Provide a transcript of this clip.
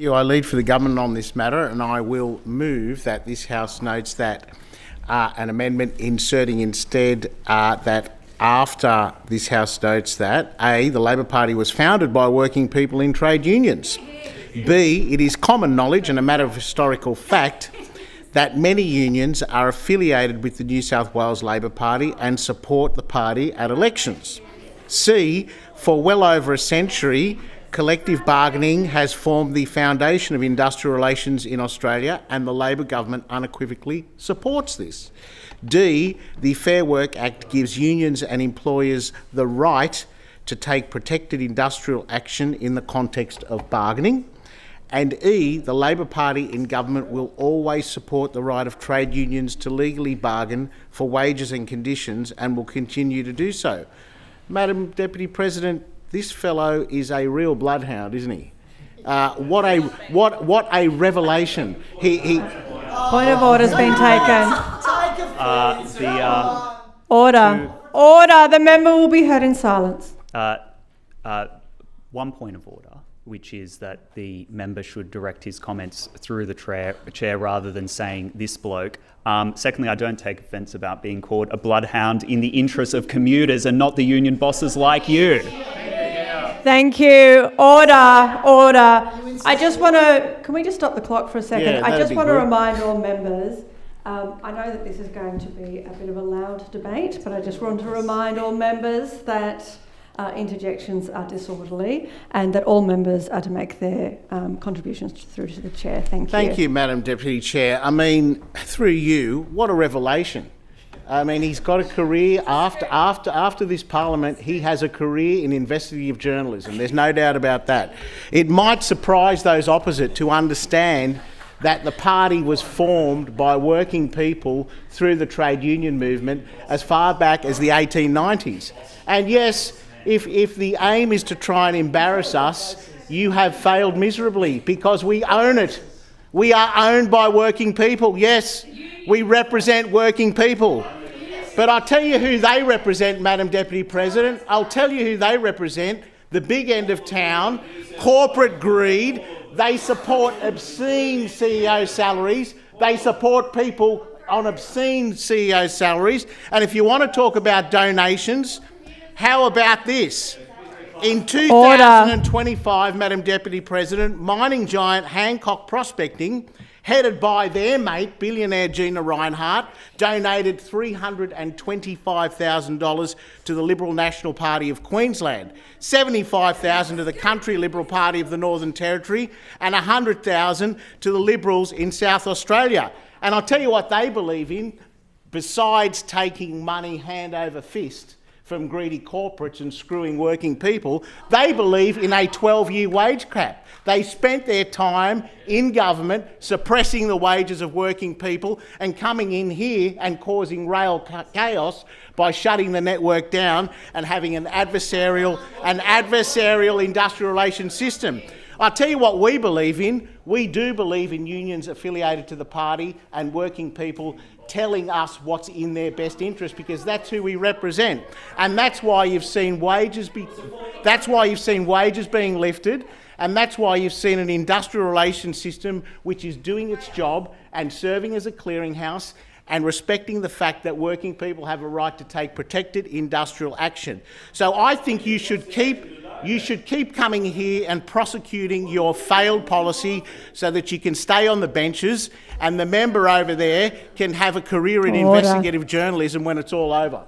I lead for the government on this matter, and I will move that this House notes that an amendment inserting instead that after this House notes that A, the Labor Party was founded by working people in trade unions. B, it is common knowledge and a matter of historical fact that many unions are affiliated with the New South Wales Labor Party and support the party at elections. C, for well over a century, collective bargaining has formed the foundation of industrial relations in Australia, and the Labor government unequivocally supports this. D, the Fair Work Act gives unions and employers the right to take protected industrial action in the context of bargaining. And E, the Labor Party in government will always support the right of trade unions to legally bargain for wages and conditions, and will continue to do so. Madam Deputy President, this fellow is a real bloodhound, isn't he? What a revelation! Point of order has been taken. Order. The member will be heard in silence. One point of order, which is that the member should direct his comments through the chair rather than saying "this bloke." Secondly, I don't take offence about being called a bloodhound in the interests of commuters and not the union bosses like you. Thank you. Order. I just want to... Can we just stop the clock for a second? Yeah, I just want to good. remind all members, I know that this is going to be a bit of a loud debate, but I just want to remind all members that interjections are disorderly and that all members are to make their contributions through to the chair. Thank you. Thank you, Madam Deputy Chair. I mean, through you, what a revelation. I mean, he's got a career after this parliament. He has a career in investigative journalism. There's no doubt about that. It might surprise those opposite to understand that the party was formed by working people through the trade union movement as far back as the 1890s. And yes, if the aim is to try and embarrass us, you have failed miserably, because we own it. We are owned by working people. Yes, we represent working people. But I'll tell you who they represent, Madam Deputy President. I'll tell you who they represent. The big end of town, corporate greed. They support obscene CEO salaries. They support people on obscene CEO salaries. And if you want to talk about donations, how about this? In 2025, Madam Deputy President, mining giant Hancock Prospecting, headed by their mate, billionaire Gina Rinehart, donated $325,000 to the Liberal National Party of Queensland, $75,000 to the Country Liberal Party of the Northern Territory, and $100,000 to the Liberals in South Australia. And I'll tell you what they believe in, besides taking money hand over fist from greedy corporates and screwing working people, they believe in a 12-year wage cap. They spent their time in government suppressing the wages of working people and coming in here and causing rail chaos by shutting the network down and having an adversarial industrial relations system. I'll tell you what we believe in. We do believe in unions affiliated to the party and working people telling us what's in their best interest, because that's who we represent. And that's why you've seen wages being lifted, and that's why you've seen an industrial relations system which is doing its job and serving as a clearinghouse and respecting the fact that working people have a right to take protected industrial action. So I think you should keep coming here and prosecuting your failed policy so that you can stay on the benches and the member over there can have a career in investigative journalism when it's all over.